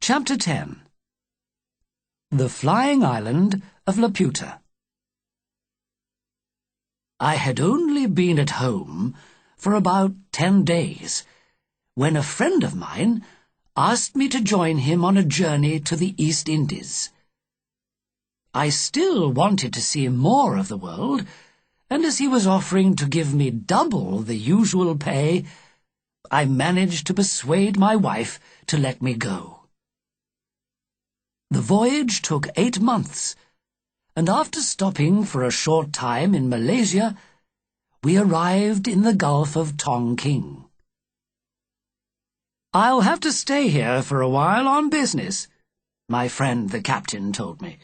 Chapter 10. The Flying Island of Laputa. I had only been at home for about 10 days when a friend of mine asked me to join him on a journey to the East Indies. I still wanted to see more of the world, and as he was offering to give me double the usual pay, I managed to persuade my wife to let me go. The voyage took 8 months, and after stopping for a short time in Malaysia, we arrived in the Gulf of Tonkin. "I'll have to stay here for a while on business," my friend the captain told me.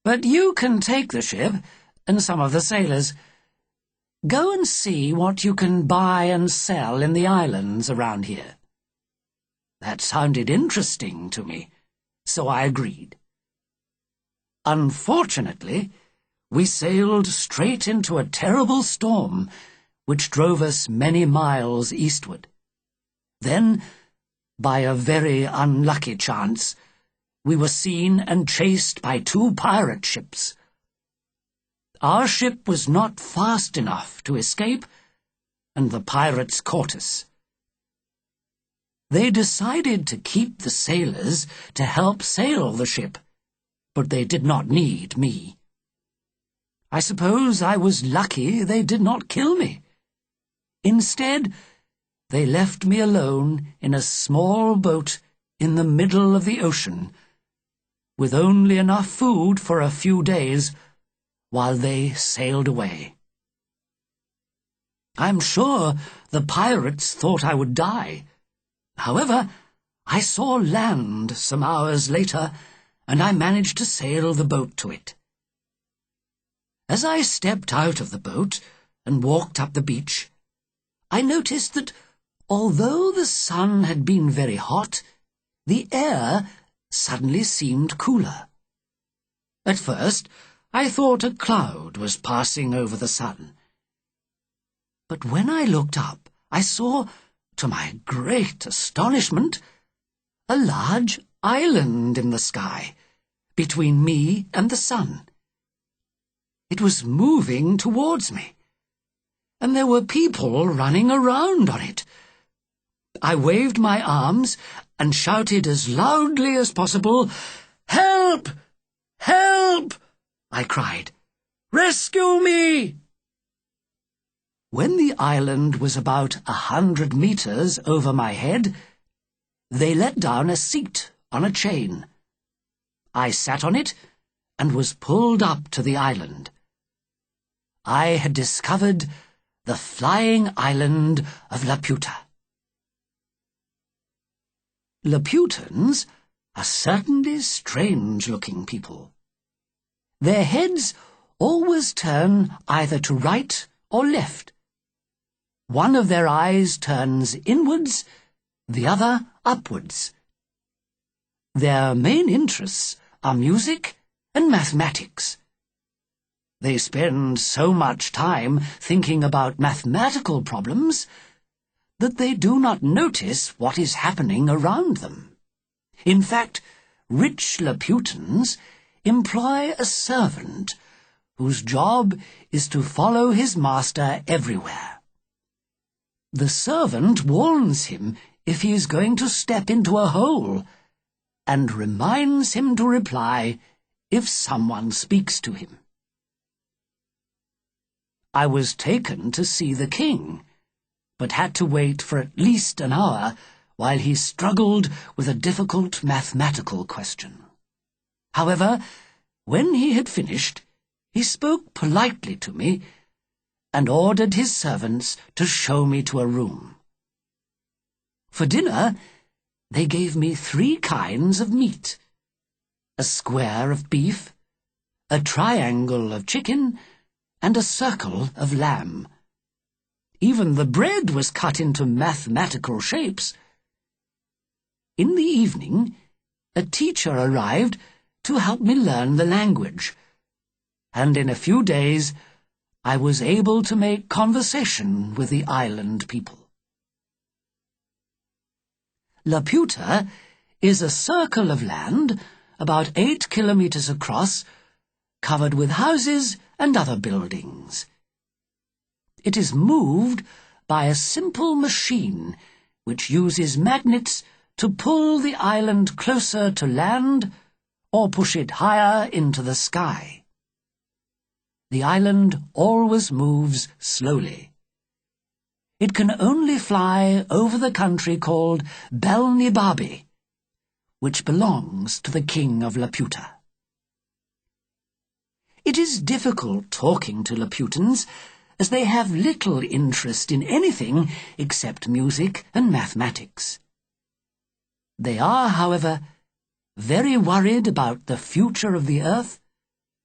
"But you can take the ship and some of the sailors. Go and see what you can buy and sell in the islands around here." That sounded interesting to me, so I agreed. Unfortunately, we sailed straight into a terrible storm, which drove us many miles eastward. Then, by a very unlucky chance, we were seen and chased by 2 pirate ships. Our ship was not fast enough to escape, and the pirates caught us. They decided to keep the sailors to help sail the ship, but they did not need me. I suppose I was lucky they did not kill me. Instead, they left me alone in a small boat in the middle of the ocean, with only enough food for a few days while they sailed away. I'm sure the pirates thought I would die. However, I saw land some hours later, and I managed to sail the boat to it. As I stepped out of the boat and walked up the beach, I noticed that although the sun had been very hot, the air suddenly seemed cooler. At first, I thought a cloud was passing over the sun. But when I looked up, I saw, to my great astonishment, a large island in the sky, between me and the sun. It was moving towards me, and there were people running around on it. I waved my arms and shouted as loudly as possible, "Help! Help!" I cried. "Rescue me!" When the island was about 100 meters over my head, they let down a seat on a chain. I sat on it and was pulled up to the island. I had discovered the flying island of Laputa. Laputans are certainly strange-looking people. Their heads always turn either to right or left. One of their eyes turns inwards, the other upwards. Their main interests are music and mathematics. They spend so much time thinking about mathematical problems that they do not notice what is happening around them. In fact, rich Laputans employ a servant whose job is to follow his master everywhere. The servant warns him if he is going to step into a hole, and reminds him to reply if someone speaks to him. I was taken to see the king, but had to wait for at least an hour while he struggled with a difficult mathematical question. However, when he had finished, he spoke politely to me and ordered his servants to show me to a room. For dinner, they gave me 3 kinds of meat: a square of beef, a triangle of chicken, and a circle of lamb. Even the bread was cut into mathematical shapes. In the evening, a teacher arrived to help me learn the language, and in a few days I was able to make conversation with the island people. Laputa is a circle of land about 8 kilometers across, covered with houses and other buildings. It is moved by a simple machine which uses magnets to pull the island closer to land or push it higher into the sky. The island always moves slowly. It can only fly over the country called Belnibabi, which belongs to the king of Laputa. It is difficult talking to Laputans, as they have little interest in anything except music and mathematics. They are, however, very worried about the future of the earth,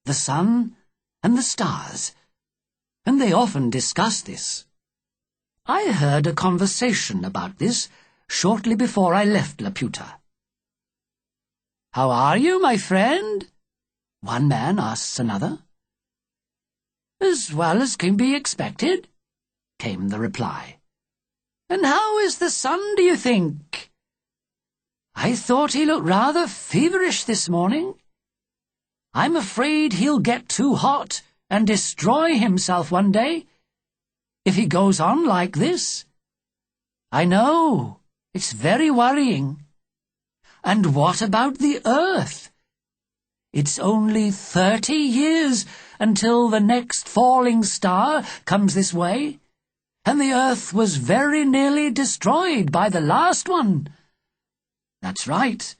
the sun, and the stars, and they often discuss this. I heard a conversation about this shortly before I left Laputa. "How are you, my friend?" one man asks another. "As well as can be expected," came the reply. "And how is the sun, do you think?" "I thought he looked rather feverish this morning. I'm afraid he'll get too hot and destroy himself one day, if he goes on like this. I know, it's very worrying. And what about the earth? It's only 30 years until the next falling star comes this way, and the earth was very nearly destroyed by the last one." "That's right.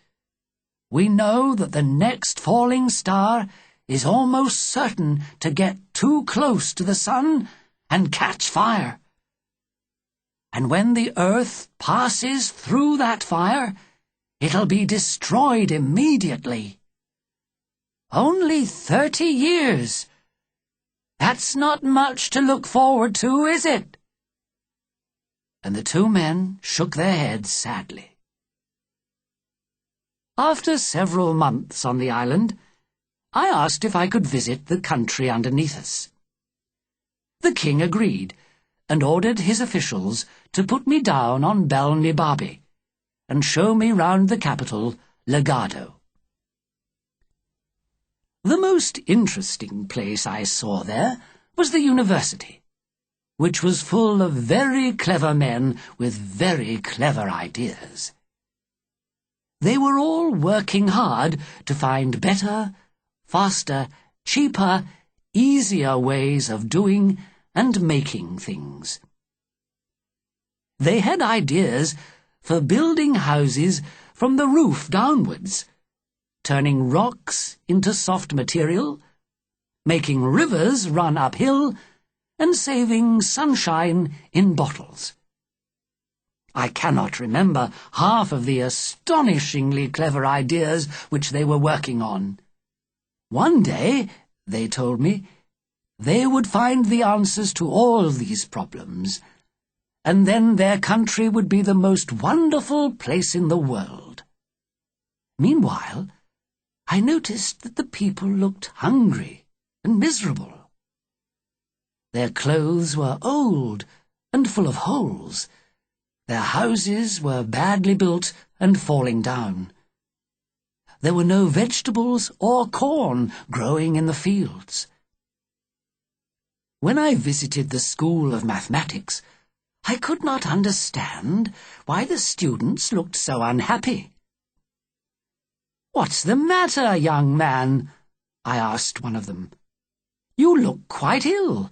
We know that the next falling star is almost certain to get too close to the sun and catch fire. And when the earth passes through that fire, it'll be destroyed immediately. Only 30 years. That's not much to look forward to, is it?" And the two men shook their heads sadly. After several months on the island, I asked if I could visit the country underneath us. The king agreed and ordered his officials to put me down on Belnibabi and show me round the capital, Legado. The most interesting place I saw there was the university, which was full of very clever men with very clever ideas. They were all working hard to find better, faster, cheaper, easier ways of doing and making things. They had ideas for building houses from the roof downwards, turning rocks into soft material, making rivers run uphill, and saving sunshine in bottles. I cannot remember half of the astonishingly clever ideas which they were working on. One day, they told me, they would find the answers to all these problems, and then their country would be the most wonderful place in the world. Meanwhile, I noticed that the people looked hungry and miserable. Their clothes were old and full of holes. Their houses were badly built and falling down. There were no vegetables or corn growing in the fields. When I visited the School of Mathematics, I could not understand why the students looked so unhappy. "What's the matter, young man?" I asked one of them. "You look quite ill."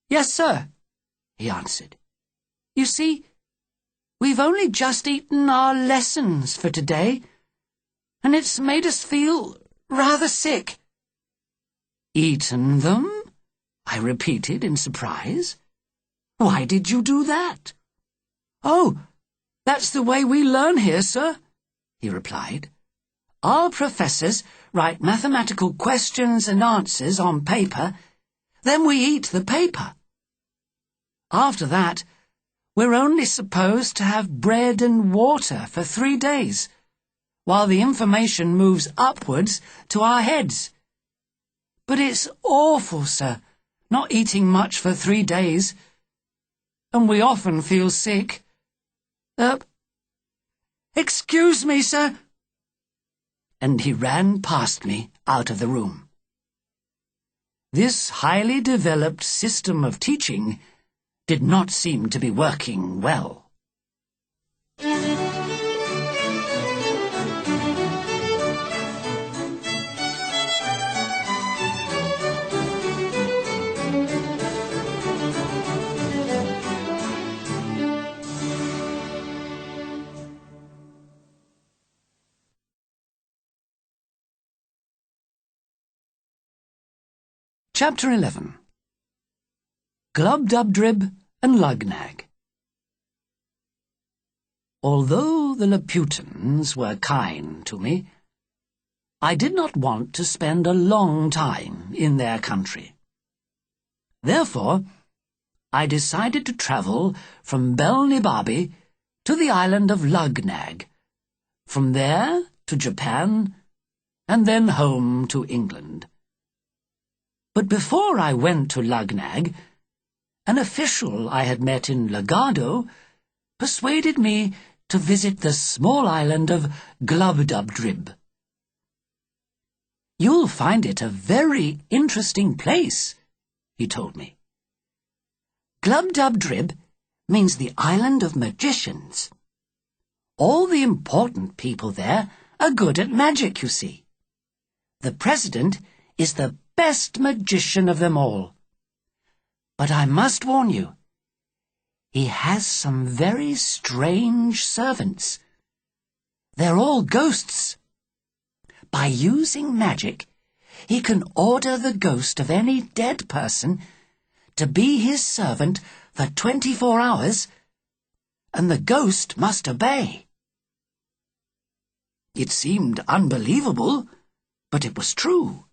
"Yes, sir," he answered. "You see, we've only just eaten our lessons for today, and it's made us feel rather sick." "Eaten them?" I repeated in surprise. "Why did you do that?" "Oh, that's the way we learn here, sir," he replied. "Our professors write mathematical questions and answers on paper, then we eat the paper. After that, we're only supposed to have bread and water for 3 days, while the information moves upwards to our heads. But it's awful, sir, not eating much for 3 days, and we often feel sick. Excuse me, sir." And he ran past me out of the room. This highly developed system of teaching did not seem to be working well. Chapter 11. Glubbdubdrib and Lugnag. Although the Laputans were kind to me, I did not want to spend a long time in their country. Therefore, I decided to travel from Belnibabi to the island of Lugnag, from there to Japan, and then home to England. But before I went to Lugnag, an official I had met in Lagado persuaded me to visit the small island of Glubbdubdrib. "You'll find it a very interesting place," he told me. Glubbdubdrib means the island of magicians. All the important people there are good at magic, you see. The president is the best magician of them all. But I must warn you, he has some very strange servants. They're all ghosts. By using magic, he can order the ghost of any dead person to be his servant for 24 hours, and the ghost must obey. It seemed unbelievable, but it was true.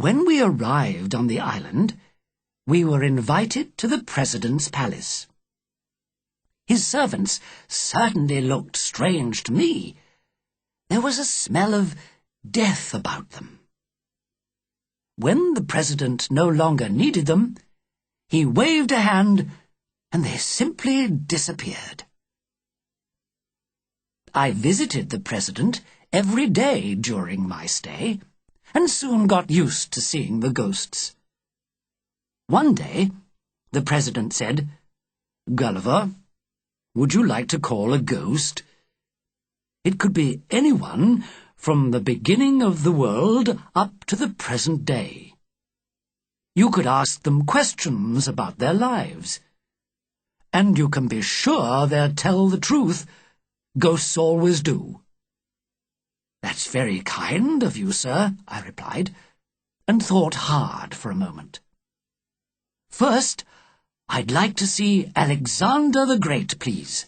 When we arrived on the island, we were invited to the president's palace. His servants certainly looked strange to me. There was a smell of death about them. When the president no longer needed them, he waved a hand and they simply disappeared. I visited the president every day during my stay, and soon got used to seeing the ghosts. One day, the president said, "Gulliver, would you like to call a ghost? It could be anyone from the beginning of the world up to the present day. You could ask them questions about their lives, and you can be sure they'll tell the truth. Ghosts always do." "That's very kind of you, sir," I replied, and thought hard for a moment. "First, I'd like to see Alexander the Great, please."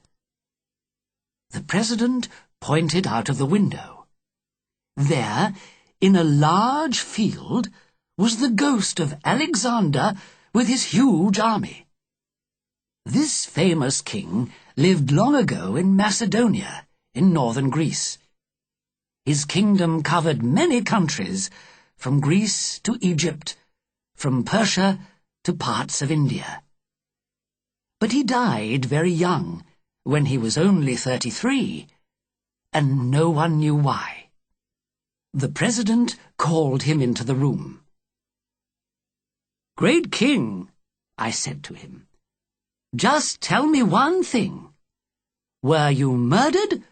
The president pointed out of the window. There, in a large field, was the ghost of Alexander with his huge army. This famous king lived long ago in Macedonia, in northern Greece. His kingdom covered many countries, from Greece to Egypt, from Persia to parts of India. But he died very young, when he was only 33, and no one knew why. The president called him into the room. "Great king," I said to him, "just tell me one thing. Were you murdered,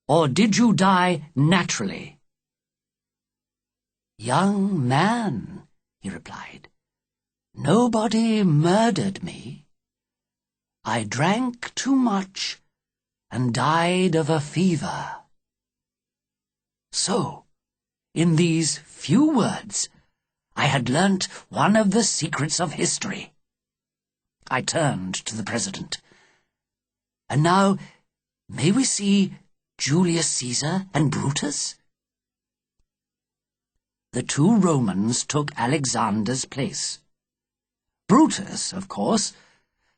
or did you die naturally?" "Young man," he replied, "nobody murdered me. I drank too much and died of a fever." So, in these few words, I had learnt one of the secrets of history. I turned to the president. "And now, may we see Julius Caesar and Brutus?" The two Romans took Alexander's place. Brutus, of course,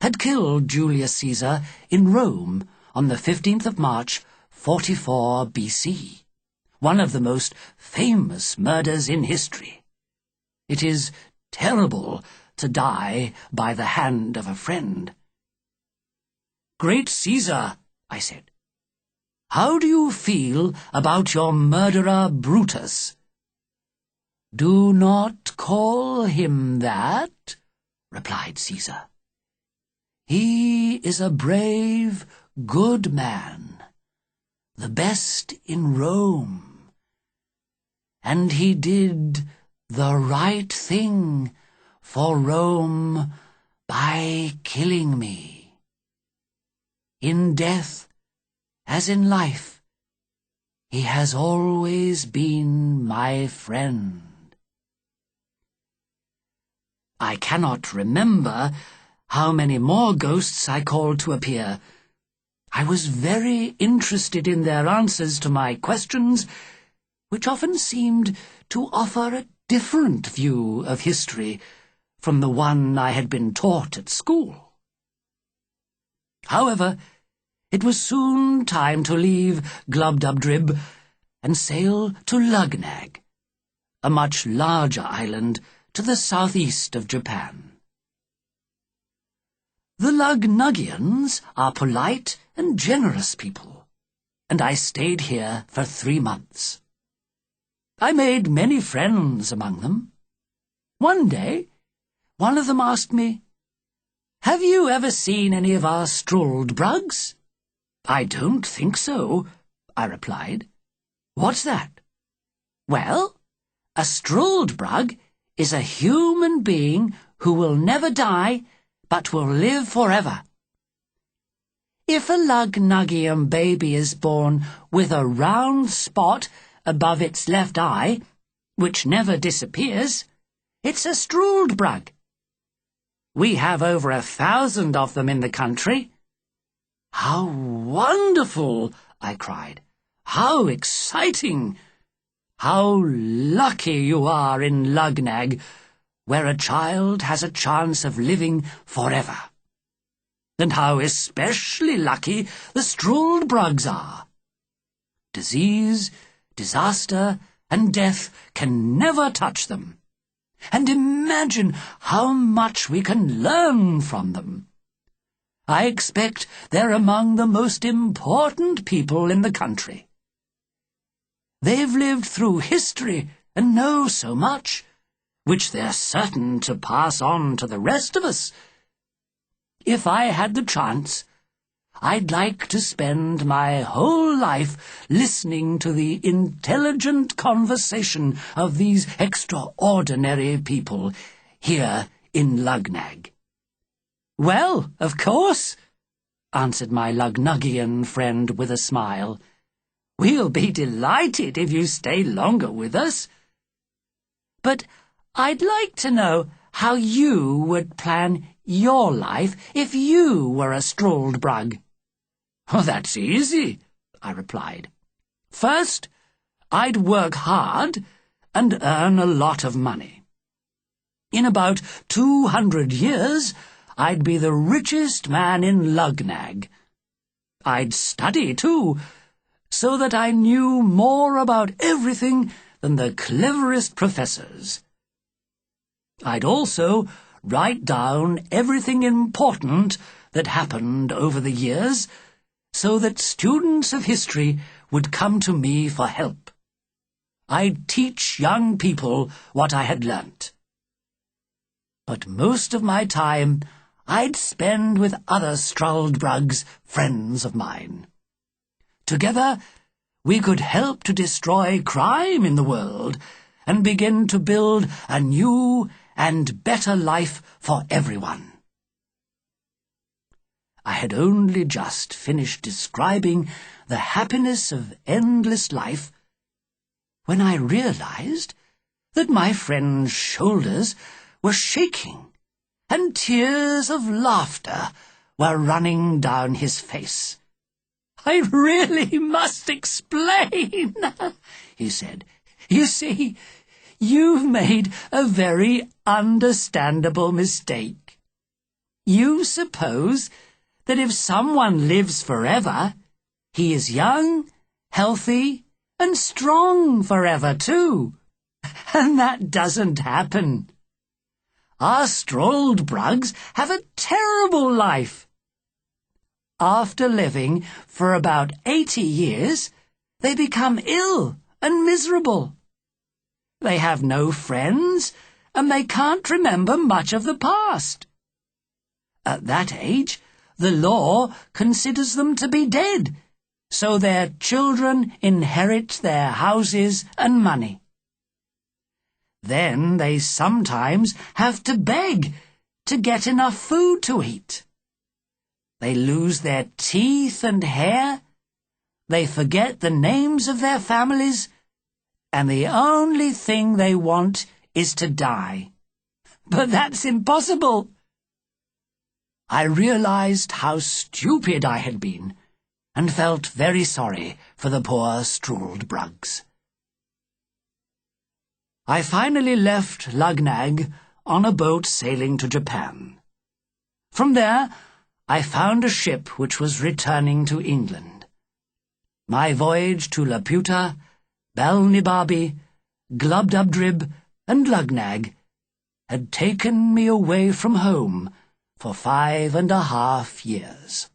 had killed Julius Caesar in Rome on the 15th of March, 44 BC, one of the most famous murders in history. It is terrible to die by the hand of a friend. "Great Caesar," I said, How do you feel about your murderer Brutus?" "Do not call him that," replied Caesar. "He is a brave, good man, the best in Rome, and he did the right thing for Rome by killing me. In death, as in life, he has always been my friend." I cannot remember how many more ghosts I called to appear. I was very interested in their answers to my questions, which often seemed to offer a different view of history from the one I had been taught at school. However, it was soon time to leave Glubbdubdrib and sail to Lugnag, a much larger island to the southeast of Japan. The Lugnugians are polite and generous people, and I stayed here for 3 months. I made many friends among them. One day, one of them asked me, "Have you ever seen any of our Struldbrugs?" "I don't think so," I replied. "What's that?" "Well, a Struldbrug is a human being who will never die, but will live forever. If a Lugnugian baby is born with a round spot above its left eye, which never disappears, it's a Struldbrug. We have over 1,000 of them in the country." "How wonderful!" I cried. "How exciting! How lucky you are in Lugnag, where a child has a chance of living forever. And how especially lucky the Struldbrugs are. Disease, disaster, and death can never touch them. And imagine how much we can learn from them. I expect they're among the most important people in the country. They've lived through history and know so much, which they're certain to pass on to the rest of us. If I had the chance, I'd like to spend my whole life listening to the intelligent conversation of these extraordinary people here in Lugnag." "Well, of course," answered my Lugnugian friend with a smile. "We'll be delighted if you stay longer with us. But I'd like to know how you would plan your life if you were a Struldbrug." "Oh, that's easy," I replied. "First, I'd work hard and earn a lot of money. In about 200 years, I'd be the richest man in Lugnag. I'd study, too, so that I knew more about everything than the cleverest professors. I'd also write down everything important that happened over the years, so that students of history would come to me for help. I'd teach young people what I had learnt. But most of my time I'd spend with other Struldbrugs, friends of mine. Together we could help to destroy crime in the world and begin to build a new and better life for everyone." I had only just finished describing the happiness of endless life when I realized that my friend's shoulders were shaking and tears of laughter were running down his face. "I really must explain," he said. "You see, you've made a very understandable mistake. You suppose that if someone lives forever, he is young, healthy, and strong forever too. And that doesn't happen. Our Struldbrugs have a terrible life. After living for about 80 years, they become ill and miserable. They have no friends, and they can't remember much of the past. At that age, the law considers them to be dead, so their children inherit their houses and money. Then they sometimes have to beg to get enough food to eat. They lose their teeth and hair, they forget the names of their families, and the only thing they want is to die. But that's impossible. I realized how stupid I had been, and felt very sorry for the poor Struldbrugs. I finally left Lugnag on a boat sailing to Japan. From there, I found a ship which was returning to England. My voyage to Laputa, Balnibarbi, Glubbdubdrib, and Lugnag had taken me away from home for 5.5 years.